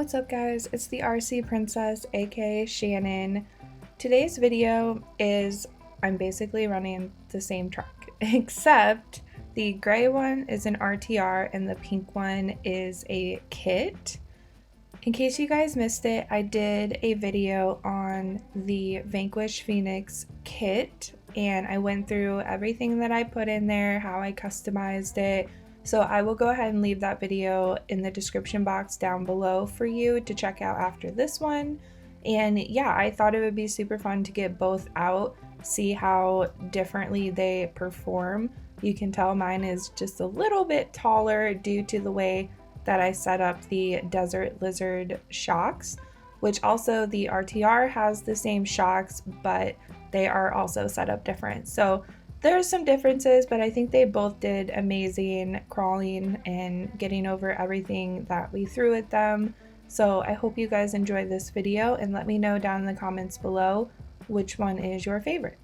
What's up guys, it's the RC Princess aka Shannon. Today's video is I'm basically running the same truck except the gray one is an RTR and the pink one is a kit. In case you guys missed it, I did a video on the Vanquish Phoenix kit and I went through everything that I put in there, how I customized it. So I will go ahead and leave that video in the description box down below for you to check out after this one. And yeah, I thought it would be super fun to get both out, see how differently they perform. You can tell mine is just a little bit taller due to the way that I set up the Desert Lizard shocks, which also the RTR has the same shocks, but they are also set up different. So there's some differences, but I think they both did amazing crawling and getting over everything that we threw at them. So I hope you guys enjoyed this video and let me know down in the comments below which one is your favorite.